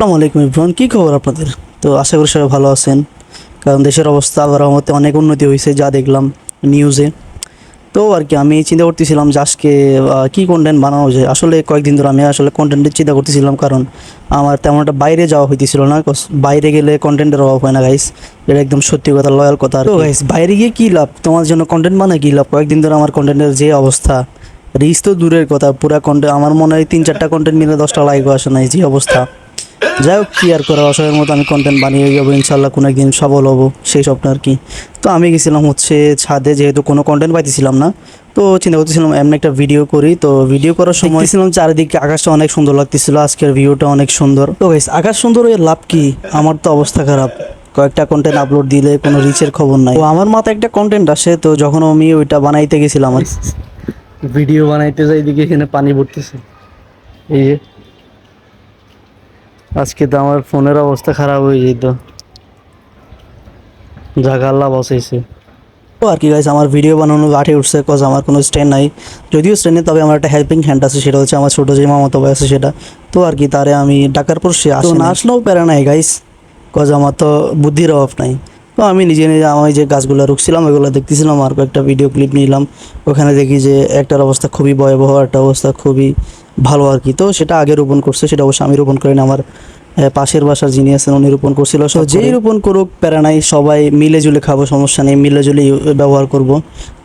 আসসালামু আলাইকুম ইব্রাহিম, কী খবর আপনাদের? তো আশা করি সবাই ভালো আছেন, কারণ দেশের অবস্থা আল্লাহর রহমতে অনেক উন্নতি হয়েছে যা দেখলাম নিউজে। তো আর কি আমি চিন্তা করতেছিলাম যে আজকে কী কন্টেন্ট বানানো যায়। আসলে কয়েকদিন ধরে আমি আসলে কন্টেন্টের চিন্তা করতেছিলাম, কারণ আমার তেমন একটা বাইরে যাওয়া হইতেছিল না। বাইরে গেলে কন্টেন্টের অভাব হয় না গাইস, এটা একদম সত্যি কথা, লয়াল কথা। তো গাইস, বাইরে গিয়ে কী লাভ, তোমার জন্য কন্টেন্ট বানায় কী লাভ? কয়েকদিন ধরে আমার কন্টেন্টের যে অবস্থা, রিচ তো দূরের কথা, পুরা কন্টেন্ট আমার মনে হয় 3-4টা কন্টেন্ট মিলে 10টা লাইকও আসে নাই, যে অবস্থা। যাই হোক, কি আর করার, অসহায়ের মতো আমি কন্টেন্ট বানিয়ে যাবো ইনশাল্লাহ, কোনো একদিন সফল হবো, সেই স্বপ্ন আর কি। তো আমি গেছিলাম হচ্ছে ছাদে, যেহেতু কোনো কন্টেন্ট পাইতেছিলাম না, তো চিন্তা করতেছিলাম এমন একটা ভিডিও করি। তো ভিডিও করার সময় ছিলাম চারিদিকে আকাশটা অনেক সুন্দর লাগতেছিল, আজকের ভিউটা অনেক সুন্দর। তো গাইস, আকাশ সুন্দর হয়ে লাভ কি? আমার তো অবস্থা খারাপ, কয়েকটা কন্টেন্ট আপলোড দিলে কোনো রিচের খবর নাই। তো আমার মাথায় একটা কন্টেন্ট আসে, তো যখন আমি ওইটা বানাইতে গেছিলাম আর ভিডিও বানাইতে যাই, দিকে এখানে পানি পড়তেছে। এই যে আজকে তো আমার ফোনের অবস্থা খারাপ হয়ে যেত, জাগা আল্লাহ বসাইছে। তো আর কি গাইস, আমার ভিডিও বানানো লাঠি উঠছে, কজ আমার কোনো স্ট্যান্ড নাই। যদিও স্ট্যান্ড নেই, তবে আমার একটা হেল্পিং হ্যান্ড আছে, সেটা হচ্ছে আমার ছোটো যে মামাতো ভাই আছে সেটা। তো আর কি তারে আমি ডাকার পর সে আসে না, আসলেও প্যারা নাই গাইস, কজ আমার তো বুদ্ধির অভাব নাই। তো আমি নিজে নিজে আমি যে গাছগুলো রুখছিলাম ওইগুলো দেখতেছিলাম, আর কয়েকটা ভিডিও ক্লিপ নিলাম। ওখানে দেখি যে একটার অবস্থা খুবই ভয়াবহ, একটা অবস্থা খুবই ভালো আর কি। তো সেটা আগে রোপণ করছে, সেটা অবশ্য আমি রোপণ করিনি, আমার পাশের বাসার যিনি আছেন উনি রোপণ করছিল। সো যেই রোপণ করুক প্যারা নাই, সবাই মিলে জুলে খাবো, সমস্যা নেই, মিলে জুলে ব্যবহার করব।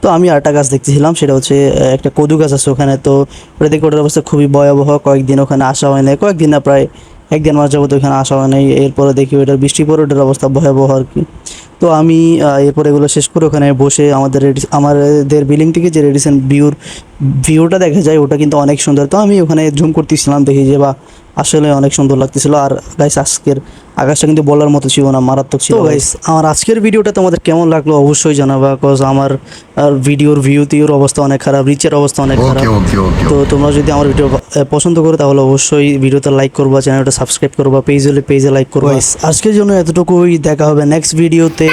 তো আমি আরেকটা গাছ দেখতেছিলাম, সেটা হচ্ছে একটা কদু গাছ আছে ওখানে। তো ওটা দেখে ওটার অবস্থা খুবই ভয়াবহ, কয়েকদিন ওখানে আসা হয় নাই, কয়েকদিন না প্রায় 1-1.5 মাস যাবত ওখানে আসা হয় নাই। এরপরে দেখি ওটার বৃষ্টি পরে ওটার অবস্থা ভয়াবহ আর কি। তো আমি এরপর এগুলো শেষ করে ওখানে বসে আমাদের বিল্ডিং থেকে যে রেডিসন ভিউটা দেখা যায়, ওটা কিন্তু অনেক সুন্দর। তো আমি ওখানে জুম করতেছিলাম, দেখি যে বা আসলে অনেক সুন্দর লাগতেছিল। আর গাইস, আজকের আকাশটা কিন্তু বলার মতো ছিল না, মারাত্মক ছিল। তো গাইস, আমার আজকের ভিডিওটা তোমাদের কেমন লাগলো অবশ্যই জানাবা, কজ আমার ভিডিওর ভিউর অবস্থা অনেক খারাপ, রিচের অবস্থা অনেক খারাপ। তো তোমরা যদি আমার ভিডিও পছন্দ করো, তাহলে অবশ্যই ভিডিওতে লাইক করবা, চ্যানেলটা সাবস্ক্রাইব করবা, পেজে লাইক করবা। আজকের জন্য এতটুকুই, দেখা হবে নেক্সট ভিডিওতে।